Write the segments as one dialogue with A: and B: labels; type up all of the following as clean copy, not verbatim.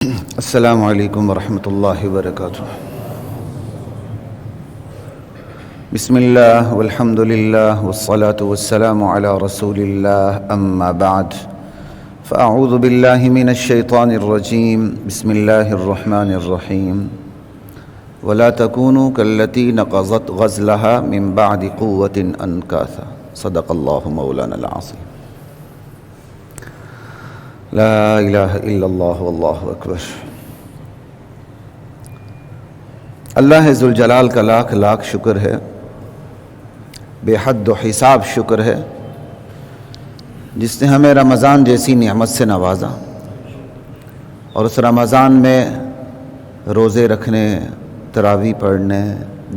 A: السلام علیکم ورحمۃ اللہ وبرکاتہ۔ بسم اللہ والحمد للہ والصلاة والسلام علی رسول اللہ، اما بعد فاعوذ باللہ من الشیطان الرجیم، بسم اللہ الرحمن الرحیم۔ ولا تکونوا کاللتی نقضت غزلها من بعد قوة انکاثا، صدق اللہ مولانا العظیم۔ لا الہ الا اللہ واللہ اکبر۔ اللہ ذوالجلال کا لاکھ لاکھ شکر ہے، بے حد و حساب شکر ہے، جس نے ہمیں رمضان جیسی نعمت سے نوازا، اور اس رمضان میں روزے رکھنے، تراویح پڑھنے،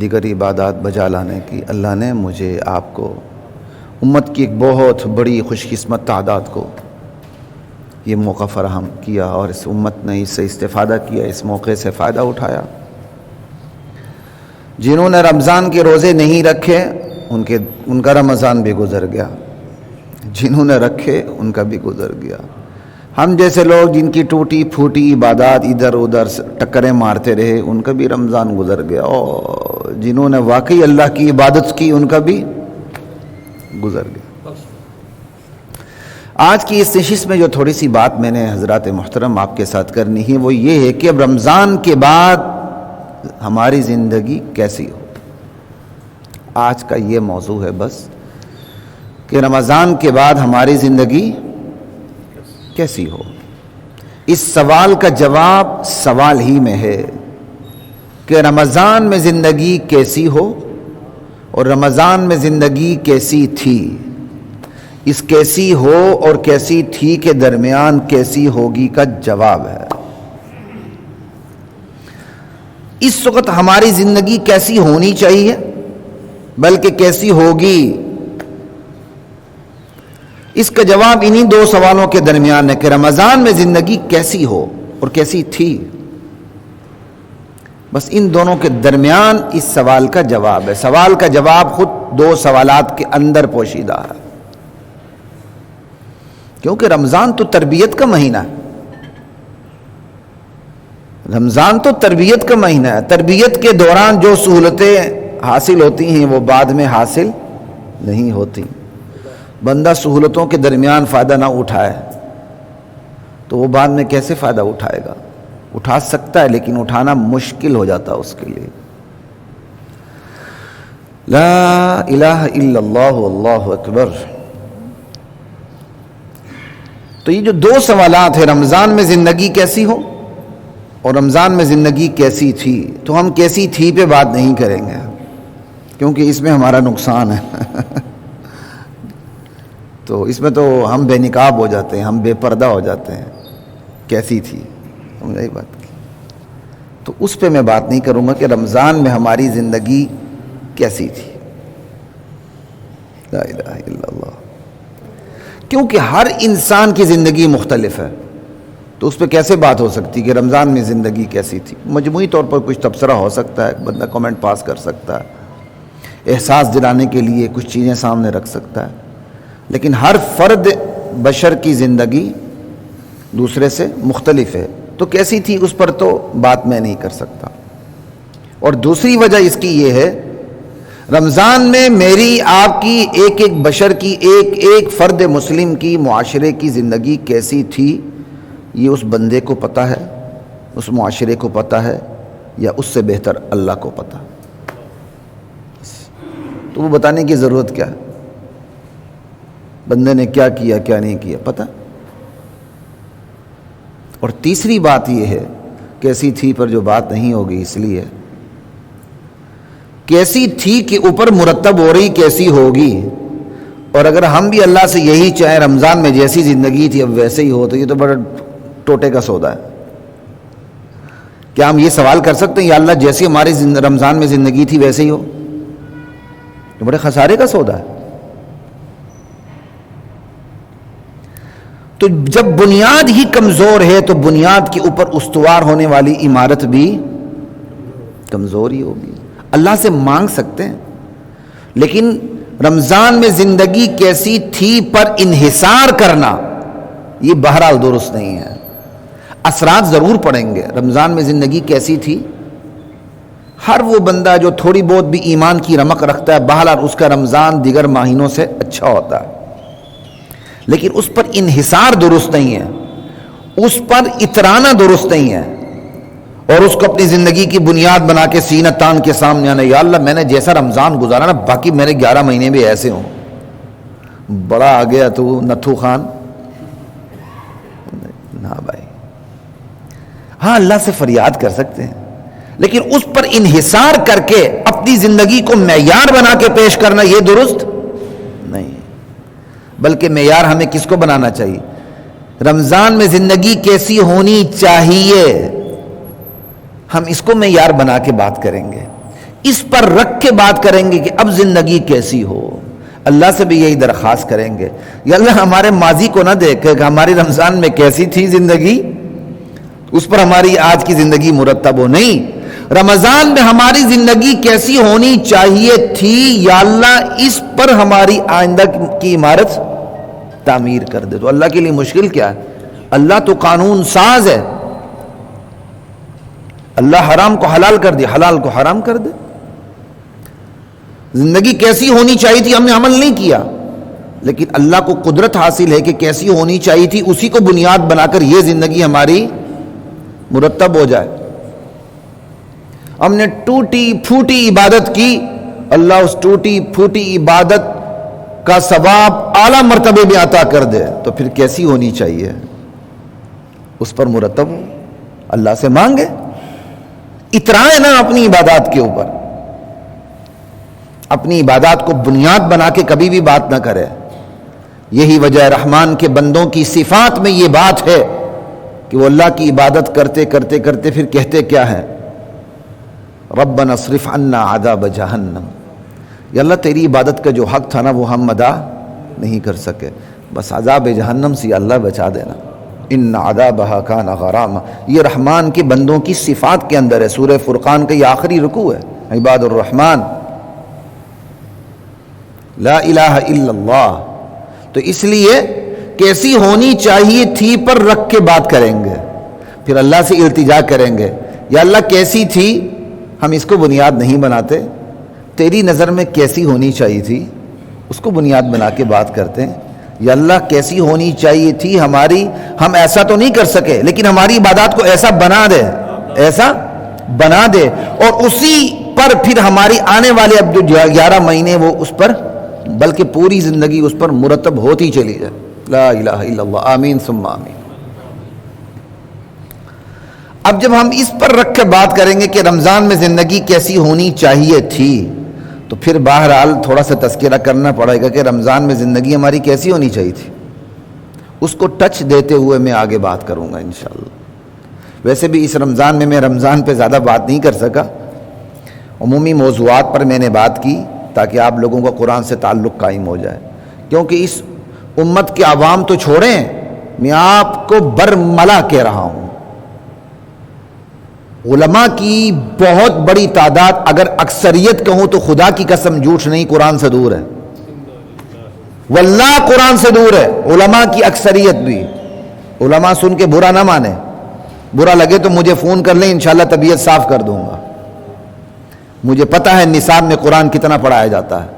A: دیگر عبادات بجا لانے کی اللہ نے مجھے آپ کو، امت کی ایک بہت بڑی خوش قسمت تعداد کو یہ موقع فراہم کیا، اور اس امت نے اس سے استفادہ کیا، اس موقع سے فائدہ اٹھایا۔ جنہوں نے رمضان کے روزے نہیں رکھے ان کا رمضان بھی گزر گیا، جنہوں نے رکھے ان کا بھی گزر گیا۔ ہم جیسے لوگ جن کی ٹوٹی پھوٹی عبادات ادھر ادھر ٹکریں مارتے رہے، ان کا بھی رمضان گزر گیا، اور جنہوں نے واقعی اللہ کی عبادت کی ان کا بھی گزر گیا۔ آج کی اس نشست میں جو تھوڑی سی بات میں نے حضرات محترم آپ کے ساتھ کرنی ہے، وہ یہ ہے کہ اب رمضان کے بعد ہماری زندگی کیسی ہو۔ آج کا یہ موضوع ہے بس کہ رمضان کے بعد ہماری زندگی کیسی ہو۔ اس سوال کا جواب سوال ہی میں ہے کہ رمضان میں زندگی کیسی ہو، اور رمضان میں زندگی کیسی تھی۔ اس کیسی ہو اور کیسی تھی کے درمیان کیسی ہوگی کا جواب ہے۔ اس وقت ہماری زندگی کیسی ہونی چاہیے بلکہ کیسی ہوگی، اس کا جواب انہی دو سوالوں کے درمیان ہے کہ رمضان میں زندگی کیسی ہو اور کیسی تھی۔ بس ان دونوں کے درمیان اس سوال کا جواب ہے۔ سوال کا جواب خود دو سوالات کے اندر پوشیدہ ہے، کیونکہ رمضان تو تربیت کا مہینہ ہے۔ رمضان تو تربیت کا مہینہ ہے۔ تربیت کے دوران جو سہولتیں حاصل ہوتی ہیں وہ بعد میں حاصل نہیں ہوتی۔ بندہ سہولتوں کے درمیان فائدہ نہ اٹھائے تو وہ بعد میں کیسے فائدہ اٹھائے گا؟ اٹھا سکتا ہے لیکن اٹھانا مشکل ہو جاتا ہے اس کے لیے۔ لا الہ الا اللہ واللہ اکبر۔ تو یہ جو دو سوالات ہیں، رمضان میں زندگی کیسی ہو اور رمضان میں زندگی کیسی تھی، تو ہم کیسی تھی پہ بات نہیں کریں گے کیونکہ اس میں ہمارا نقصان ہے۔ تو اس میں تو ہم بے نقاب ہو جاتے ہیں، ہم بے پردہ ہو جاتے ہیں۔ کیسی تھی، سمجھائی بات کی؟ تو اس پہ میں بات نہیں کروں گا کہ رمضان میں ہماری زندگی کیسی تھی۔ لا الہ الا اللہ۔ کیونکہ ہر انسان کی زندگی مختلف ہے، تو اس پہ کیسے بات ہو سکتی کہ رمضان میں زندگی کیسی تھی؟ مجموعی طور پر کچھ تبصرہ ہو سکتا ہے، بندہ کمنٹ پاس کر سکتا ہے، احساس دلانے کے لیے کچھ چیزیں سامنے رکھ سکتا ہے، لیکن ہر فرد بشر کی زندگی دوسرے سے مختلف ہے، تو کیسی تھی اس پر تو بات میں نہیں کر سکتا۔ اور دوسری وجہ اس کی یہ ہے، رمضان میں میری آپ کی ایک ایک بشر کی، ایک ایک فرد مسلم کی، معاشرے کی زندگی کیسی تھی، یہ اس بندے کو پتہ ہے، اس معاشرے کو پتہ ہے، یا اس سے بہتر اللہ کو پتہ۔ تو وہ بتانے کی ضرورت کیا ہے؟ بندے نے کیا کیا کیا نہیں کیا پتہ۔ اور تیسری بات یہ ہے، کیسی تھی پر جو بات نہیں ہوگی اس لیے کیسی تھی کے اوپر مرتب ہو رہی کیسی ہوگی۔ اور اگر ہم بھی اللہ سے یہی چاہیں رمضان میں جیسی زندگی تھی اب ویسے ہی ہو، تو یہ تو بڑا ٹوٹے کا سودا ہے۔ کیا ہم یہ سوال کر سکتے ہیں یا اللہ جیسی ہماری رمضان میں زندگی تھی ویسے ہی ہو؟ یہ بڑے خسارے کا سودا ہے۔ تو جب بنیاد ہی کمزور ہے تو بنیاد کے اوپر استوار ہونے والی عمارت بھی کمزور ہی ہوگی۔ اللہ سے مانگ سکتے ہیں، لیکن رمضان میں زندگی کیسی تھی پر انحصار کرنا یہ بہرحال درست نہیں ہے۔ اثرات ضرور پڑیں گے. رمضان میں زندگی کیسی تھی؟ ہر وہ بندہ جو تھوڑی بہت بھی ایمان کی رمق رکھتا ہے بہرحال اس کا رمضان دیگر مہینوں سے اچھا ہوتا ہے، لیکن اس پر انحصار درست نہیں ہے، اس پر اترانا درست نہیں ہے، اور اس کو اپنی زندگی کی بنیاد بنا کے سینہ تان کے سامنے آنا، یا اللہ میں نے جیسا رمضان گزارا نا باقی میرے 11 مہینے بھی ایسے ہوں. بڑا آ گیا تو نتھو خان. نہ بھائی، ہاں اللہ سے فریاد کر سکتے ہیں، لیکن اس پر انحصار کر کے اپنی زندگی کو معیار بنا کے پیش کرنا یہ درست نہیں. بلکہ معیار ہمیں کس کو بنانا چاہیے؟ رمضان میں زندگی کیسی ہونی چاہیے، ہم اس کو معیار بنا کے بات کریں گے، اس پر رکھ کے بات کریں گے کہ اب زندگی کیسی ہو. اللہ سے بھی یہی درخواست کریں گے، یا اللہ ہمارے ماضی کو نہ دیکھ کہ ہماری رمضان میں کیسی تھی زندگی، اس پر ہماری آج کی زندگی مرتب ہو. نہیں، رمضان میں ہماری زندگی کیسی ہونی چاہیے تھی، یا اللہ اس پر ہماری آئندہ کی عمارت تعمیر کر دے. تو اللہ کے لیے مشکل کیا ہے؟ اللہ تو قانون ساز ہے. اللہ حرام کو حلال کر دے، حلال کو حرام کر دے. زندگی کیسی ہونی چاہیے تھی ہم نے عمل نہیں کیا، لیکن اللہ کو قدرت حاصل ہے کہ کیسی ہونی چاہیے تھی اسی کو بنیاد بنا کر یہ زندگی ہماری مرتب ہو جائے. ہم نے ٹوٹی پھوٹی عبادت کی، اللہ اس ٹوٹی پھوٹی عبادت کا ثواب اعلیٰ مرتبے میں عطا کر دے، تو پھر کیسی ہونی چاہیے؟ اس پر مرتب ہو، اللہ سے مانگے، اترائے نا اپنی عبادات کے اوپر، اپنی عبادات کو بنیاد بنا کے کبھی بھی بات نہ کرے. یہی وجہ رحمان کے بندوں کی صفات میں یہ بات ہے کہ وہ اللہ کی عبادت کرتے کرتے کرتے پھر کہتے کیا ہے؟ ربنا اصرف عنا عذاب جہنم. یا اللہ تیری عبادت کا جو حق تھا نا وہ ہم ادا نہیں کر سکے، بس عذاب جہنم سے اللہ بچا دینا. ان عذابها کان غراما. یہ رحمان کے بندوں کی صفات کے اندر ہے. سورہ فرقان کا یہ آخری رکوع ہے، عباد الرحمن لا الہ الا اللہ. تو اس لیے کیسی ہونی چاہیے تھی پر رکھ کے بات کریں گے، پھر اللہ سے التجا کریں گے، یا اللہ کیسی تھی، ہم اس کو بنیاد نہیں بناتے، تیری نظر میں کیسی ہونی چاہیے تھی اس کو بنیاد بنا کے بات کرتے ہیں. یا اللہ کیسی ہونی چاہیے تھی ہماری، ہم ایسا تو نہیں کر سکے لیکن ہماری عبادات کو ایسا بنا دے، ایسا بنا دے، اور اسی پر پھر ہماری آنے والے اب جو 11 مہینے وہ اس پر، بلکہ پوری زندگی اس پر مرتب ہوتی چلی جائے. لا الہ الا اللہ. آمین ثم آمین. اب جب ہم اس پر رکھ کے بات کریں گے کہ رمضان میں زندگی کیسی ہونی چاہیے تھی، تو پھر بہرحال تھوڑا سا تذکرہ کرنا پڑے گا کہ رمضان میں زندگی ہماری کیسی ہونی چاہیے تھی. اس کو ٹچ دیتے ہوئے میں آگے بات کروں گا انشاءاللہ. ویسے بھی اس رمضان میں رمضان پہ زیادہ بات نہیں کر سکا، عمومی موضوعات پر میں نے بات کی تاکہ آپ لوگوں کا قرآن سے تعلق قائم ہو جائے. کیونکہ اس امت کے عوام تو چھوڑیں، میں آپ کو برملا کہہ رہا ہوں، علماء کی بہت بڑی تعداد، اگر اکثریت کہوں تو خدا کی قسم جھوٹ نہیں، قرآن سے دور ہے، واللہ قرآن سے دور ہے. علماء کی اکثریت بھی، علماء سن کے برا نہ مانے، برا لگے تو مجھے فون کر لیں، انشاءاللہ طبیعت صاف کر دوں گا. مجھے پتہ ہے نصاب میں قرآن کتنا پڑھایا جاتا ہے،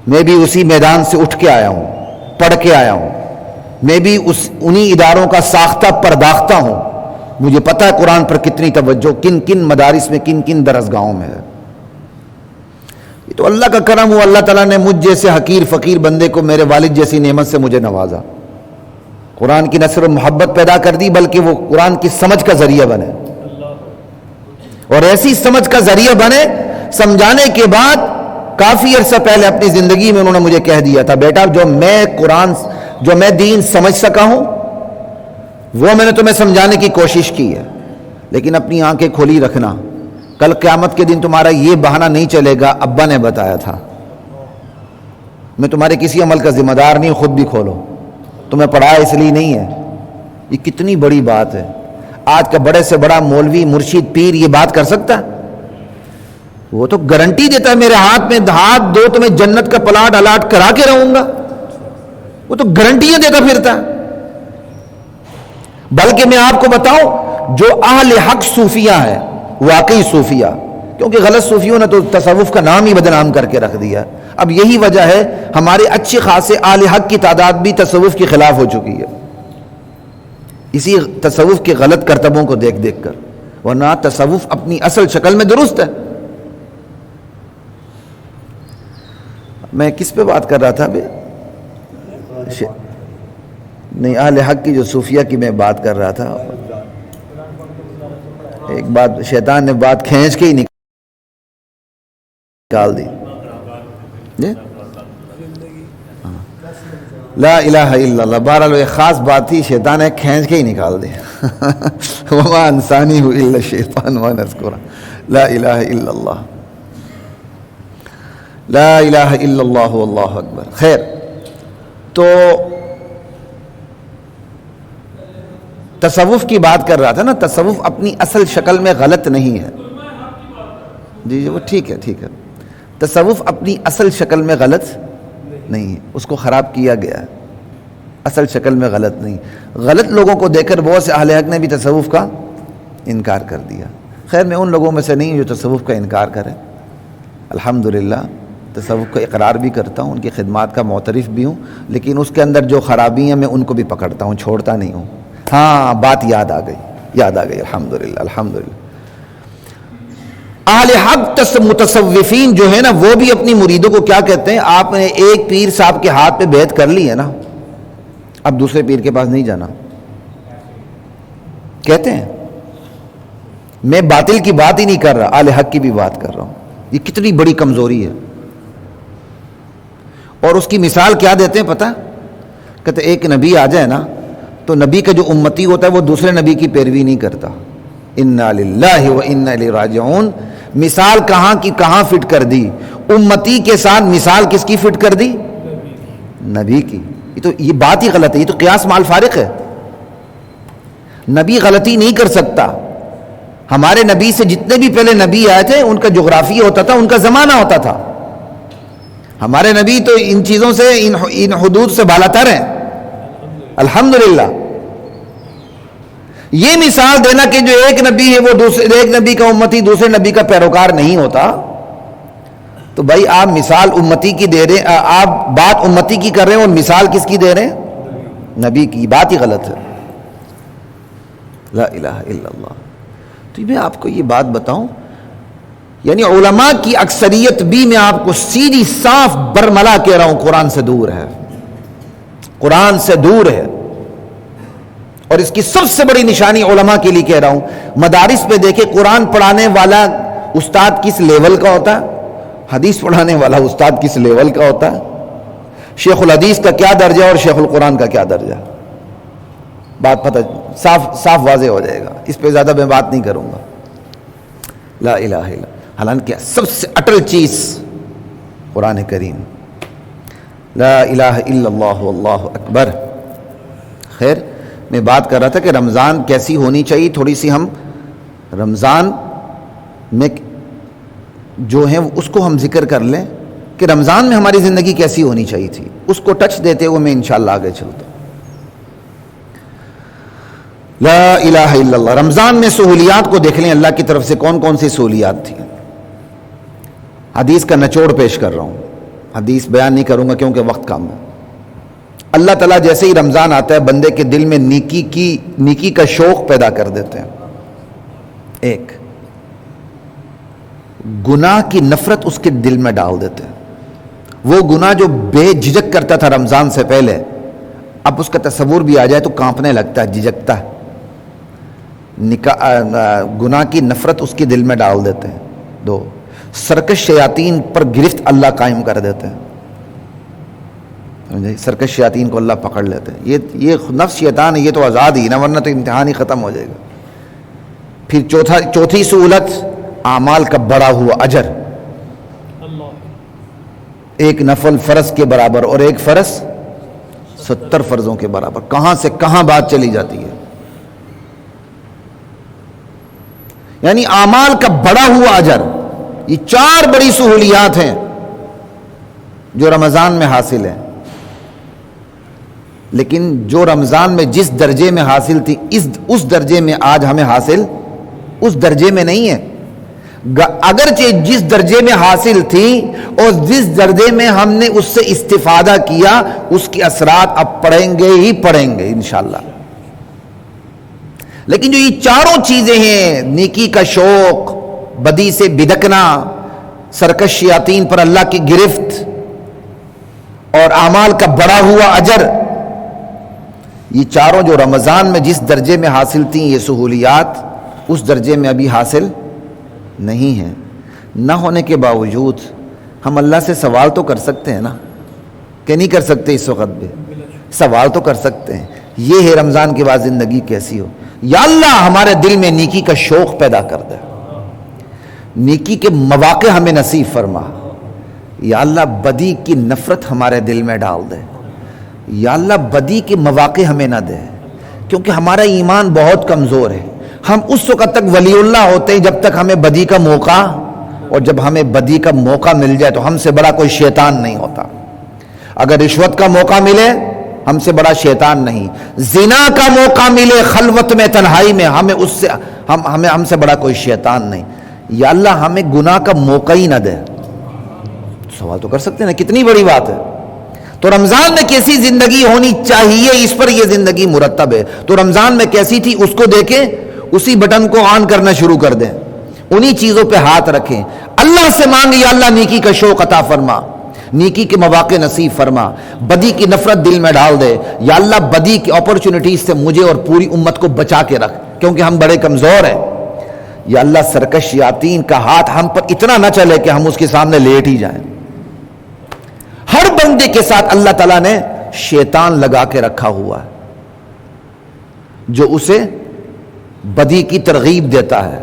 A: میں بھی اسی میدان سے اٹھ کے آیا ہوں، پڑھ کے آیا ہوں، میں بھی انہی اداروں کا ساختہ پرداختہ ہوں. مجھے پتہ ہے قرآن پر کتنی توجہ کن کن مدارس میں، کن کن درسگاہوں میں ہے. یہ تو اللہ کا کرم ہوا، اللہ تعالیٰ نے مجھ جیسے حقیر فقیر بندے کو میرے والد جیسی نعمت سے مجھے نوازا، قرآن کی نہ صرف محبت پیدا کر دی بلکہ وہ قرآن کی سمجھ کا ذریعہ بنے، اور ایسی سمجھ کا ذریعہ بنے. سمجھانے کے بعد کافی عرصہ پہلے اپنی زندگی میں انہوں نے مجھے کہہ دیا تھا، بیٹا جو میں دین سمجھ سکا ہوں وہ میں نے تمہیں سمجھانے کی کوشش کی ہے، لیکن اپنی آنکھیں کھلی رکھنا، کل قیامت کے دن تمہارا یہ بہانہ نہیں چلے گا ابا نے بتایا تھا. میں تمہارے کسی عمل کا ذمہ دار نہیں، خود بھی کھولو، تمہیں پڑھایا اس لیے نہیں ہے. یہ کتنی بڑی بات ہے. آج کا بڑے سے بڑا مولوی مرشد پیر یہ بات کر سکتا ہے؟ وہ تو گارنٹی دیتا ہے میرے ہاتھ میں ہاتھ دو تو میں جنت کا پلاٹ الاٹ کرا کے رہوں گا، وہ تو گارنٹیاں دیتا پھرتا ہے. بلکہ میں آپ کو بتاؤں جو اہل حق صوفیہ ہیں، واقعی صوفیہ، کیونکہ غلط صوفیوں نے تو تصوف کا نام ہی بدنام کر کے رکھ دیا، اب یہی وجہ ہے ہمارے اچھے خاصے اہل حق کی تعداد بھی تصوف کے خلاف ہو چکی ہے، اسی تصوف کے غلط کرتبوں کو دیکھ دیکھ کر، ورنہ تصوف اپنی اصل شکل میں درست ہے۔ میں کس پہ بات کر رہا تھا ابھی؟ نہیں، اہل حق کی جو صوفیہ کی میں بات کر رہا تھا، ایک بات شیطان نے بات کھینچ کے ہی نکال دی جی؟ لا الہ الا اللہ، بہرحال ایک خاص بات تھی، شیطان نے کھینچ کے ہی نکال دی وما انسانی الا الشیطان وانا اذکرہ، لا الہ الا اللہ، لا الہ الا اللہ واللہ اکبر۔ خیر، تو تصوف کی بات کر رہا تھا نا، تصوف اپنی اصل شکل میں غلط نہیں ہے، جی وہ ٹھیک ہے، ٹھیک ہے، تصوف اپنی اصل شکل میں غلط نہیں ہے، اس کو خراب کیا گیا ہے، اصل شکل میں غلط نہیں، غلط لوگوں کو دیکھ کر بہت سے اہل حق نے بھی تصوف کا انکار کر دیا۔ خیر، میں ان لوگوں میں سے نہیں ہوں جو تصوف کا انکار کریں، الحمدللہ تصوف کا اقرار بھی کرتا ہوں، ان کی خدمات کا معترف بھی ہوں، لیکن اس کے اندر جو خرابی ہیں میں ان کو بھی پکڑتا ہوں، چھوڑتا نہیں ہوں۔ ہاں، بات یاد آ گئی، الحمدللہ الحمدللہ۔ اہل حق متصوفین جو ہے نا، وہ بھی اپنی مریدوں کو کیا کہتے ہیں؟ آپ نے ایک پیر صاحب کے ہاتھ پہ بیعت کر لی ہے نا، اب دوسرے پیر کے پاس نہیں جانا، کہتے ہیں۔ میں باطل کی بات ہی نہیں کر رہا، اہل حق کی بھی بات کر رہا ہوں۔ یہ کتنی بڑی کمزوری ہے، اور اس کی مثال کیا دیتے ہیں پتہ؟ کہتے ایک نبی آ جائے نا، تو نبی کا جو امتی ہوتا ہے وہ دوسرے نبی کی پیروی نہیں کرتا، انا للہ و انا الیہ راجعون۔ مثال کہاں کی کہاں فٹ کر دی؟ امتی کے ساتھ مثال کس کی فٹ کر دی؟ نبی کی۔ یہ بات ہی غلط ہے، یہ تو قیاس مال فارق ہے، نبی غلطی نہیں کر سکتا۔ ہمارے نبی سے جتنے بھی پہلے نبی آئے تھے ان کا جغرافیہ ہوتا تھا، ان کا زمانہ ہوتا تھا، ہمارے نبی تو ان چیزوں سے، ان حدود سے بالاتر ہیں، الحمدللہ۔ یہ مثال دینا کہ جو ایک نبی ہے وہ ایک نبی کا امتی دوسرے نبی کا پیروکار نہیں ہوتا، تو بھائی آپ مثال امتی کی دے رہے ہیں، آپ بات امتی کی کر رہے ہیں اور مثال کس کی دے رہے ہیں؟ نبی کی۔ بات ہی غلط ہے، لا الہ الا اللہ۔ تو میں آپ کو یہ بات بتاؤں، یعنی علماء کی اکثریت بھی، میں آپ کو سیدھی صاف برملا کہہ رہا ہوں، قرآن سے دور ہے، قرآن سے دور ہے۔ اور اس کی سب سے بڑی نشانی علماء کے لیے کہہ رہا ہوں، مدارس پہ دیکھیں قرآن پڑھانے والا استاد کس لیول کا ہوتا ہے، حدیث پڑھانے والا استاد کس لیول کا ہوتا ہے، شیخ الحدیث کا کیا درجہ اور شیخ القرآن کا کیا درجہ، بات پتہ صاف واضح ہو جائے گا، اس پہ زیادہ میں بات نہیں کروں گا۔ لا الہ الا اللہ، حالانکہ سب سے اٹل چیز قرآن کریم، لا الہ الا اللہ واللہ اکبر۔ خیر، میں بات کر رہا تھا کہ رمضان کیسی ہونی چاہیے، تھوڑی سی ہم رمضان میں جو ہیں اس کو ہم ذکر کر لیں کہ رمضان میں ہماری زندگی کیسی ہونی چاہیے تھی، اس کو ٹچ دیتے ہوئے میں انشاءاللہ آگے چلتا ہوں۔ لا الہ الا اللہ۔ رمضان میں سہولیات کو دیکھ لیں، اللہ کی طرف سے کون کون سی سہولیات تھی۔ حدیث کا نچوڑ پیش کر رہا ہوں، حدیث بیان نہیں کروں گا کیونکہ وقت کم ہے۔ اللہ تعالیٰ جیسے ہی رمضان آتا ہے بندے کے دل میں نیکی کا شوق پیدا کر دیتے ہیں۔ ایک گناہ کی نفرت اس کے دل میں ڈال دیتے ہیں، وہ گناہ جو بے جھجک کرتا تھا رمضان سے پہلے، اب اس کا تصور بھی آ جائے تو کانپنے لگتا ہے، جھجکتا ہے۔ گناہ کی نفرت اس کے دل میں ڈال دیتے ہیں۔ دو، سرکش شیاطین پر گرفت اللہ قائم کر دیتے ہیں، سرکش شیاطین کو اللہ پکڑ لیتے ہیں۔ یہ نفس شیطان ہے، یہ تو آزاد ہی نا، ورنہ تو امتحان ہی ختم ہو جائے گا۔ پھر چوتھی سہولت، اعمال کا بڑا ہوا اجر، ایک نفل فرض کے برابر اور ایک فرض 70 فرضوں کے برابر۔ کہاں سے کہاں بات چلی جاتی ہے، یعنی اعمال کا بڑا ہوا اجر۔ یہ 4 بڑی سہولیات ہیں جو رمضان میں حاصل ہیں۔ لیکن جو رمضان میں جس درجے میں حاصل تھی اس درجے میں آج ہمیں حاصل اس درجے میں نہیں ہے. اگرچہ جس درجے میں حاصل تھی اور جس درجے میں ہم نے اس سے استفادہ کیا اس کے اثرات اب پڑیں گے ہی پڑیں گے انشاءاللہ. لیکن جو یہ چاروں چیزیں ہیں، نیکی کا شوق، بدی سے بدکنا، سرکش شیاطین پر اللہ کی گرفت اور اعمال کا بڑا ہوا اجر، یہ چاروں جو رمضان میں جس درجے میں حاصل تھیں یہ سہولیات اس درجے میں ابھی حاصل نہیں ہیں. نہ ہونے کے باوجود ہم اللہ سے سوال تو کر سکتے ہیں نا، کہ نہیں کر سکتے؟ اس وقت بھی سوال تو کر سکتے ہیں. یہ ہے رمضان کے بعد زندگی کیسی ہو. یا اللہ ہمارے دل میں نیکی کا شوق پیدا کر دے، نیکی کے مواقع ہمیں نصیب فرما. یا اللہ بدی کی نفرت ہمارے دل میں ڈال دے. یا اللہ بدی کے مواقع ہمیں نہ دے، کیونکہ ہمارا ایمان بہت کمزور ہے. ہم اس وقت تک ولی اللہ ہوتے ہیں جب تک ہمیں بدی کا موقع، اور جب ہمیں بدی کا موقع مل جائے تو ہم سے بڑا کوئی شیطان نہیں ہوتا. اگر رشوت کا موقع ملے ہم سے بڑا شیطان نہیں، زنا کا موقع ملے خلوت میں تنہائی میں ہم سے بڑا کوئی شیطان نہیں. یا اللہ ہمیں گناہ کا موقع ہی نہ دے. سوال تو کر سکتے ہیں نا، کتنی بڑی بات ہے. تو رمضان میں کیسی زندگی ہونی چاہیے، اس پر یہ زندگی مرتب ہے. تو رمضان میں کیسی تھی اس کو دیکھیں، اسی بٹن کو آن کرنا شروع کر دیں، انہی چیزوں پہ ہاتھ رکھیں. اللہ سے مانگے یا اللہ نیکی کا شوق عطا فرما، نیکی کے مواقع نصیب فرما، بدی کی نفرت دل میں ڈال دے. یا اللہ بدی کی اپرچونٹیز سے مجھے اور پوری امت کو بچا کے رکھ، کیونکہ ہم بڑے کمزور ہیں. یا اللہ سرکش شیاطین کا ہاتھ ہم پر اتنا نہ چلے کہ ہم اس کے سامنے لیٹ ہی جائیں. ہر بندے کے ساتھ اللہ تعالیٰ نے شیطان لگا کے رکھا ہوا ہے جو اسے بدی کی ترغیب دیتا ہے،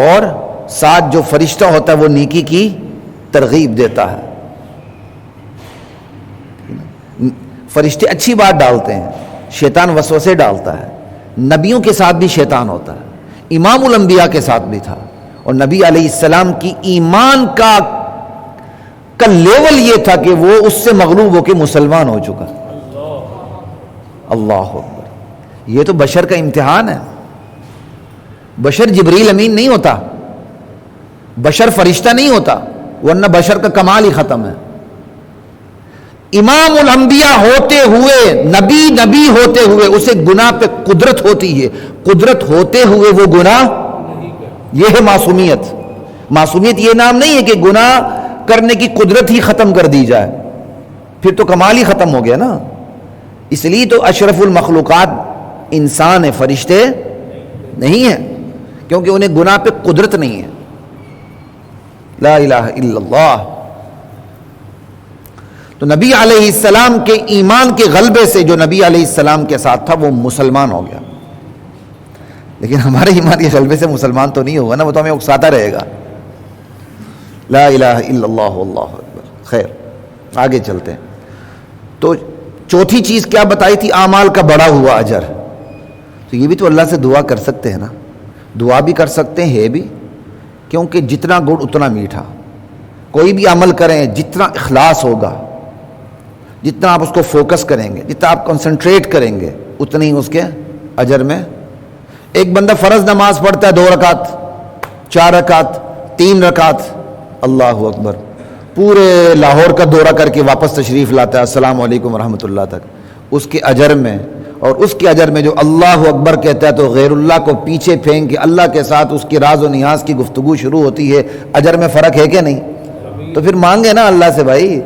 A: اور ساتھ جو فرشتہ ہوتا ہے وہ نیکی کی ترغیب دیتا ہے. فرشتے اچھی بات ڈالتے ہیں، شیطان وسوسے ڈالتا ہے. نبیوں کے ساتھ بھی شیطان ہوتا ہے، امام الانبیاء کے ساتھ بھی تھا. اور نبی علیہ السلام کی ایمان کا لیول یہ تھا کہ وہ اس سے مغلوب ہو کے مسلمان ہو چکا. اللہ اکبر. یہ تو بشر کا امتحان ہے. بشر جبریل امین نہیں ہوتا، بشر فرشتہ نہیں ہوتا، ورنہ بشر کا کمال ہی ختم ہے. امام الانبیاء ہوتے ہوئے، نبی ہوتے ہوئے اسے گناہ پہ قدرت ہوتی ہے. قدرت ہوتے ہوئے وہ گناہ، یہ ہے معصومیت. معصومیت یہ نام نہیں ہے کہ گناہ کرنے کی قدرت ہی ختم کر دی جائے، پھر تو کمال ہی ختم ہو گیا نا. اس لیے تو اشرف المخلوقات انسان ہے، فرشتے نہیں ہیں، کیونکہ انہیں گناہ پہ قدرت نہیں ہے. لا الہ الا اللہ. تو نبی علیہ السلام کے ایمان کے غلبے سے جو نبی علیہ السلام کے ساتھ تھا وہ مسلمان ہو گیا. لیکن ہمارے ایمان کے غلبے سے مسلمان تو نہیں ہوگا نا، وہ تو ہمیں اکساتا رہے گا. لا الہ الا اللہ واللہ اکبر. خیر آگے چلتے ہیں. تو چوتھی چیز کیا بتائی تھی؟ اعمال کا بڑا ہوا اجر. تو یہ بھی تو اللہ سے دعا کر سکتے ہیں نا، دعا بھی کر سکتے ہیں بھی، کیونکہ جتنا گڑ اتنا میٹھا. کوئی بھی عمل کریں جتنا اخلاص ہوگا، جتنا آپ اس کو فوکس کریں گے، جتنا آپ کنسنٹریٹ کریں گے، اتنی اس کے اجر میں. ایک بندہ فرض نماز پڑھتا ہے 2 رکعت 4 رکعت 3 رکعت، اللہ اکبر، پورے لاہور کا دورہ کر کے واپس تشریف لاتا ہے السلام علیکم ورحمۃ اللہ تک. اس کے اجر میں، اور اس کے اجر میں جو اللہ اکبر کہتا ہے تو غیر اللہ کو پیچھے پھینک کے اللہ کے ساتھ اس کی راز و نیاز کی گفتگو شروع ہوتی ہے. اجر میں فرق ہے کہ نہیں؟ تو پھر مانگے نا اللہ سے بھائی.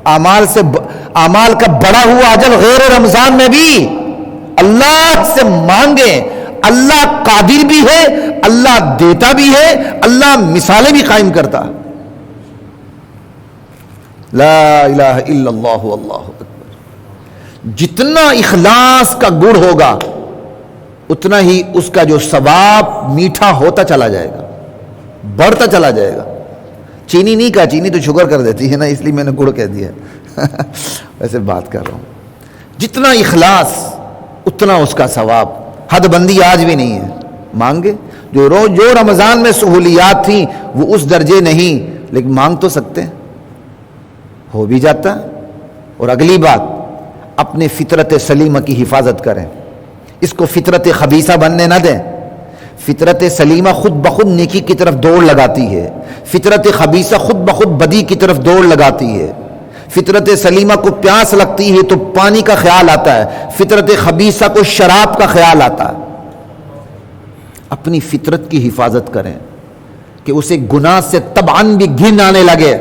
A: اعمال کا بڑا ہوا اجر غیر رمضان میں بھی اللہ سے مانگے. اللہ قادر بھی ہے، اللہ دیتا بھی ہے، اللہ مثالیں بھی قائم کرتا. لا الہ الا اللہ واللہ اکبر. جتنا اخلاص کا گڑ ہوگا اتنا ہی اس کا جو ثواب میٹھا ہوتا چلا جائے گا، بڑھتا چلا جائے گا. چینی نہیں کہا، چینی تو شوگر کر دیتی ہے نا، اس لیے میں نے گڑ کہہ دیا. ویسے بات کر رہا ہوں، جتنا اخلاص اتنا اس کا ثواب. حد بندی آج بھی نہیں ہے. مانگے جو رمضان میں سہولیات تھیں وہ اس درجے نہیں، لیکن مانگ تو سکتے ہیں، ہو بھی جاتا. اور اگلی بات، اپنے فطرت سلیمہ کی حفاظت کریں، اس کو فطرت خبیثہ بننے نہ دیں۔ فطرت سلیمہ خود بخود نیکی کی طرف دوڑ لگاتی ہے، فطرت خبیثہ خود بخود بدی کی طرف دوڑ لگاتی ہے۔ فطرت سلیمہ کو پیاس لگتی ہے تو پانی کا خیال آتا ہے، فطرت خبیثہ کو شراب کا خیال آتا ہے۔ اپنی فطرت کی حفاظت کریں کہ اسے گناہ سے طبعاً بھی گھن آنے لگے،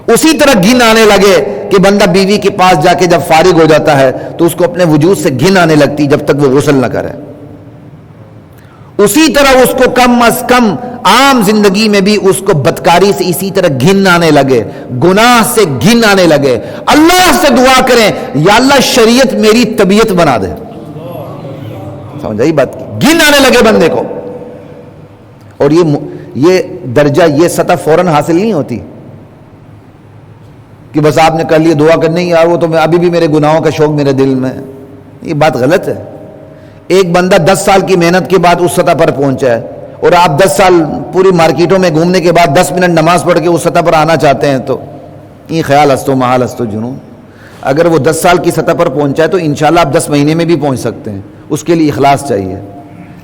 A: اسی طرح گھن آنے لگے کہ بندہ بیوی کے پاس جا کے جب فارغ ہو جاتا ہے تو اس کو اپنے وجود سے گھن آنے لگتی جب تک وہ غسل نہ کرے۔ اسی طرح اس کو کم از کم عام زندگی میں بھی اس کو بدکاری سے اسی طرح گھن آنے لگے، گناہ سے گھن آنے لگے۔ اللہ سے دعا کریں، یا اللہ شریعت میری طبیعت بنا دے۔ سمجھ آئی بات کی؟ گھن آنے لگے بندے کو۔ اور یہ درجہ، یہ سطح فوراً حاصل نہیں ہوتی کہ بس آپ نے کر لیا، دعا کرنے یار وہ تو میں ابھی بھی میرے گناہوں کا شوق میرے دل میں ہے۔ یہ بات غلط ہے۔ ایک بندہ 10 سال کی محنت کے بعد اس سطح پر پہنچا ہے، اور آپ 10 سال پوری مارکیٹوں میں گھومنے کے بعد 10 منٹ نماز پڑھ کے اس سطح پر آنا چاہتے ہیں، تو یہ خیال ہستو محال ہستو جنون۔ اگر وہ 10 سال کی سطح پر پہنچا ہے تو انشاءاللہ آپ 10 مہینے میں بھی پہنچ سکتے ہیں، اس کے لیے اخلاص چاہیے۔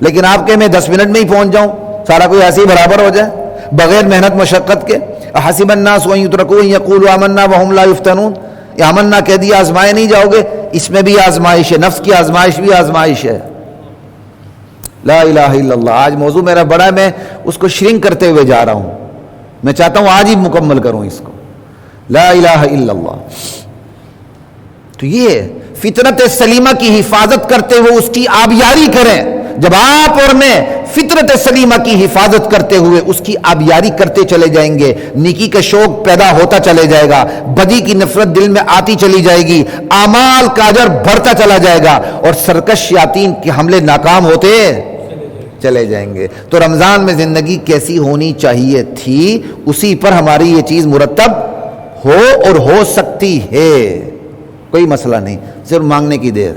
A: لیکن آپ کہ میں 10 منٹ میں ہی پہنچ جاؤں، سارا کوئی ایسے ہی برابر ہو جائے بغیر محنت مشقت کے۔ حسب الناس ان یترکوا ان یقولوا آمنا وهم لا یفتنون، یہ آمنا کہہ دیا آزمائے نہیں جاؤ گے، اس میں بھی آزمائش ہے، نفس کی آزمائش بھی آزمائش ہے۔ لا الہ الا اللہ۔ آج موضوع میرا بڑا ہے، میں اس کو شرنک کرتے ہوئے جا رہا ہوں، میں چاہتا ہوں آج ہی مکمل کروں اس کو۔ لا الہ الا اللہ۔ تو یہ فطرت سلیمہ کی حفاظت کرتے ہوئے اس کی آبیاری کریں۔ جب آپ اور میں فطرت سلیمہ کی حفاظت کرتے ہوئے اس کی آبیاری کرتے چلے جائیں گے، نیکی کا شوق پیدا ہوتا چلے جائے گا، بدی کی نفرت دل میں آتی چلی جائے گی، اعمال کا اجر بڑھتا چلا جائے گا، اور سرکش شیاطین کے حملے ناکام ہوتے چلے جائیں گے۔ تو رمضان میں زندگی کیسی ہونی چاہیے تھی، اسی پر ہماری یہ چیز مرتب ہو اور ہو سکتی ہے، کوئی مسئلہ نہیں۔ صرف مانگنے کی دیر،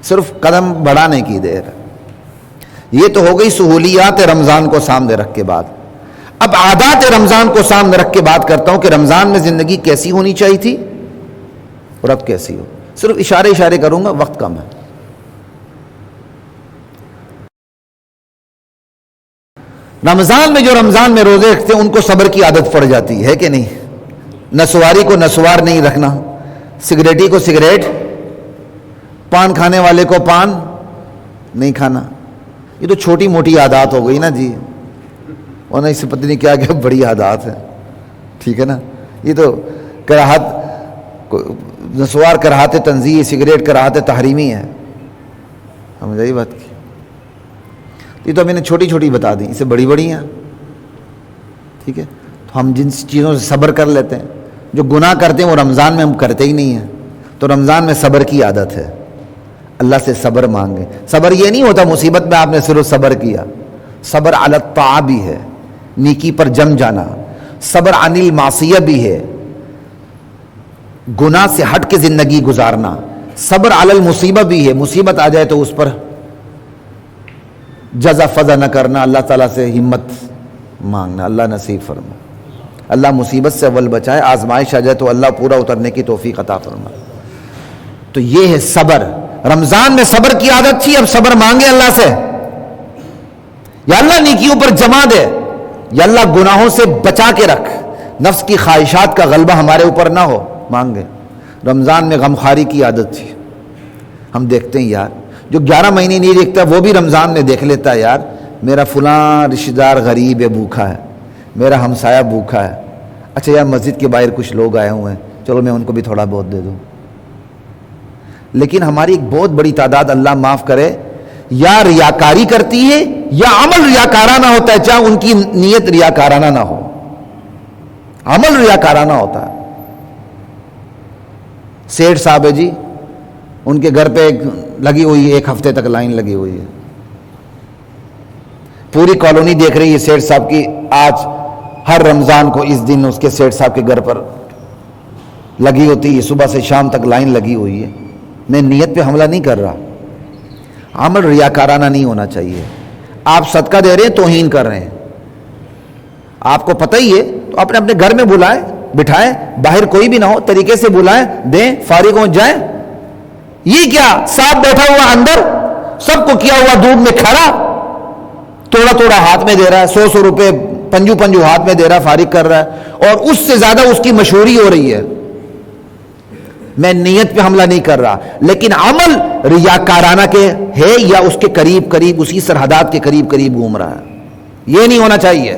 A: صرف قدم بڑھانے کی دیر۔ یہ تو ہو گئی سہولیات رمضان کو سامنے رکھ کے بعد۔ اب عادات رمضان کو سامنے رکھ کے بات کرتا ہوں کہ رمضان میں زندگی کیسی ہونی چاہیے تھی اور اب کیسی ہو۔ صرف اشارے کروں گا، وقت کم ہے۔ رمضان میں روزے رکھتے ہیں ان کو صبر کی عادت پڑ جاتی ہے کہ نہیں؟ نسواری کو نسوار نہیں رکھنا، سگریٹی کو سگریٹ، پان کھانے والے کو پان نہیں کھانا۔ یہ تو چھوٹی موٹی عادات ہو گئی نا جی، ورنہ اس سے پتہ نہیں کیا کیا بڑی عادات ہیں، ٹھیک ہے نا؟ یہ تو کراہت، نسوار کراہت تنزیہی، سگریٹ کراہت تحریمی ہے۔ سمجھ آئی بات کی؟ یہ تو میں نے چھوٹی چھوٹی بتا دی، اسے بڑی بڑی ہیں، ٹھیک ہے؟ تو ہم جن چیزوں سے صبر کر لیتے ہیں، جو گناہ کرتے ہیں وہ رمضان میں ہم کرتے ہی نہیں ہیں۔ تو رمضان میں صبر کی عادت ہے، اللہ سے صبر مانگیں۔ صبر یہ نہیں ہوتا مصیبت میں آپ نے صرف صبر کیا، صبر علی الطاعہ بھی ہے، نیکی پر جم جانا، صبر عن المعصیہ بھی ہے، گناہ سے ہٹ کے زندگی گزارنا، صبر علی المصیبہ بھی ہے، مصیبت آ جائے تو اس پر جزا فضا نہ کرنا، اللہ تعالیٰ سے ہمت مانگنا، اللہ نصیب فرما، اللہ مصیبت سے اول بچائے، آزمائش آ جائے تو اللہ پورا اترنے کی توفیق عطا فرما۔ تو یہ ہے صبر۔ رمضان میں صبر کی عادت تھی، اب صبر مانگے اللہ سے، یا اللہ نیکیوں پر جما دے، یا اللہ گناہوں سے بچا کے رکھ، نفس کی خواہشات کا غلبہ ہمارے اوپر نہ ہو، مانگے۔ رمضان میں غمخواری کی عادت تھی، ہم دیکھتے ہیں یار جو 11 مہینے نہیں دیکھتا وہ بھی رمضان میں دیکھ لیتا ہے، یار میرا فلاں رشتہ دار غریب ہے، بھوکھا ہے، میرا ہمسایہ بھوکھا ہے، اچھا یار مسجد کے باہر کچھ لوگ آئے ہوئے ہیں، چلو میں ان کو بھی تھوڑا بہت دے دوں۔ لیکن ہماری ایک بہت بڑی تعداد، اللہ معاف کرے، یا ریاکاری کرتی ہے یا عمل ریاکارانہ ہوتا ہے، چاہے ان کی نیت ریاکارانہ نہ ہو، عمل ریاکارانہ ہوتا ہے۔ سیٹھ صاحب ہے جی، ان کے گھر پہ لگی ہوئی ہے، 1 ہفتے تک لائن لگی ہوئی ہے، پوری کالونی دیکھ رہی ہے سیٹھ صاحب کی، آج ہر رمضان کو اس دن اس کے سیٹھ صاحب کے گھر پر لگی ہوتی ہے، صبح سے شام تک لائن لگی ہوئی ہے۔ میں نیت پہ حملہ نہیں کر رہا، عمل ریاکارانہ نہیں ہونا چاہیے۔ آپ صدقہ دے رہے ہیں، توہین کر رہے ہیں، آپ کو پتہ ہی ہے، تو اپنے اپنے گھر میں بلائیں، بٹھائیں, باہر کوئی بھی نہ ہو, طریقے سے بلائیں, دیں, فارغ ہو جائیں. یہ کیا صاحب بیٹھا ہوا اندر, سب کو کیا ہوا دودھ میں کھڑا, تھوڑا تھوڑا ہاتھ میں دے رہا ہے, 100 روپے پنجو ہاتھ میں دے رہا ہے, فارغ کر رہا ہے, اور اس سے زیادہ اس کی مشہوری ہو رہی ہے. میں نیت پہ حملہ نہیں کر رہا, لیکن عمل ریاکارانہ کے ہے یا اس کے قریب قریب, اسی سرحدات کے قریب قریب گھوم رہا ہے. یہ نہیں ہونا چاہیے.